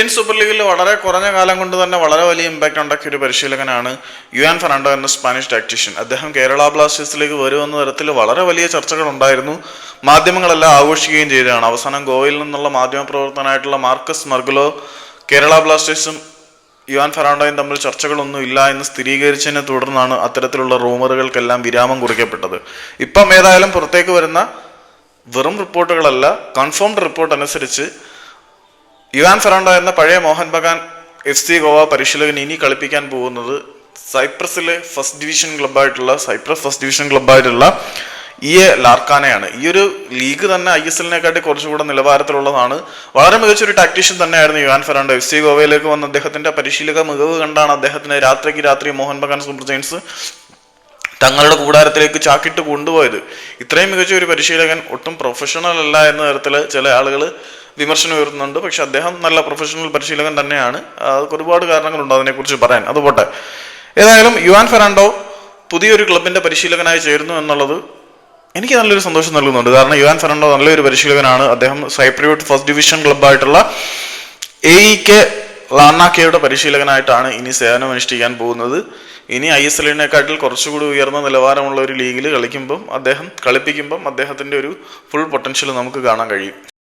Indian super ലീഗിൽ വളരെ കുറഞ്ഞ കാലം കൊണ്ട് തന്നെ വളരെ വലിയ ഇമ്പാക്റ്റ് ഉണ്ടാക്കിയ ഒരു പരിശീലകനാണ് യുവാൻ ഫെർണാണ്ടോ എന്ന സ്പാനിഷ് ടാക്ടീഷ്യൻ. അദ്ദേഹം കേരള ബ്ലാസ്റ്റേഴ്സിലേക്ക് വരുമെന്ന തരത്തിൽ വളരെ വലിയ ചർച്ചകൾ ഉണ്ടായിരുന്നു. മാധ്യമങ്ങളെല്ലാം ആഘോഷിക്കുകയും ചെയ്തതാണ്. അവസാനം ഗോവയിൽ നിന്നുള്ള മാധ്യമപ്രവർത്തകനായിട്ടുള്ള മാർക്കസ് മർഗലോ കേരള ബ്ലാസ്റ്റേഴ്സും യുവാൻ ഫെർണാണ്ടോയും തമ്മിൽ ചർച്ചകളൊന്നും ഇല്ല എന്ന് സ്ഥിരീകരിച്ചതിനെ തുടർന്നാണ് അത്തരത്തിലുള്ള റൂമറുകൾക്കെല്ലാം വിരാമം കുറിക്കപ്പെട്ടത്. ഇപ്പം ഏതായാലും പുറത്തേക്ക് വരുന്ന വെറും റിപ്പോർട്ടുകളല്ല, കൺഫേംഡ് റിപ്പോർട്ട് അനുസരിച്ച് യുവാൻ ഫെർണാണ്ടോ എന്ന പഴയ മോഹൻ ബഗാൻ FC ഗോവ പരിശീലകൻ ഇനി കളിപ്പിക്കാൻ പോകുന്നത് സൈപ്രസ് ഫസ്റ്റ് ഡിവിഷൻ ക്ലബ്ബായിട്ടുള്ള EA ലാർക്കാനയാണ്. ഈ ഒരു ലീഗ് തന്നെ ISL-നെക്കാട്ടി കുറച്ചുകൂടെ നിലവാരത്തിലുള്ളതാണ്. വളരെ മികച്ചൊരു ടാക്ടീഷ്യൻ തന്നെയായിരുന്നു യുവാൻ ഫെർണാണ്ടോ. FC ഗോവയിലേക്ക് വന്ന അദ്ദേഹത്തിന്റെ പരിശീലക മികവ് കണ്ടാണ് അദ്ദേഹത്തിന് രാത്രി മോഹൻ ബഗാൻ സൂപ്പർ ജയൻസ് തങ്ങളുടെ കൂടാരത്തിലേക്ക് ചാക്കിട്ട് കൊണ്ടുപോയത്. ഇത്രയും മികച്ച ഒരു പരിശീലകൻ ഒട്ടും പ്രൊഫഷണൽ അല്ല എന്ന തരത്തിൽ ചില ആളുകൾ വിമർശനം ഉയർത്തുന്നുണ്ട്. പക്ഷെ അദ്ദേഹം നല്ല പ്രൊഫഷണൽ പരിശീലകൻ തന്നെയാണ്. ഒരുപാട് കാരണങ്ങളുണ്ട് അതിനെക്കുറിച്ച് പറയാൻ. അതുപോട്ടെ, ഏതായാലും യുവാൻ ഫെർണാണ്ടോ പുതിയൊരു ക്ലബിന്റെ പരിശീലകനായി ചേരുന്നു എന്നുള്ളത് എനിക്ക് നല്ലൊരു സന്തോഷം നൽകുന്നുണ്ട്. കാരണം യുവാൻ ഫെർണാണ്ടോ നല്ലൊരു പരിശീലകനാണ്. അദ്ദേഹം സൈപ്രിയോട്ട് ഫസ്റ്റ് ഡിവിഷൻ ക്ലബ്ബായിട്ടുള്ള AEK ലാർനാക്കയുടെ പരിശീലകനായിട്ടാണ് ഇനി സേവനമനുഷ്ഠിക്കാൻ പോകുന്നത്. ഇനി ISL-നെക്കാട്ടിൽ കുറച്ചുകൂടി ഉയർന്ന നിലവാരമുള്ള ഒരു ലീഗിൽ കളിപ്പിക്കുമ്പം അദ്ദേഹത്തിന്റെ ഒരു ഫുൾ പൊട്ടൻഷ്യൽ നമുക്ക് കാണാൻ കഴിയും.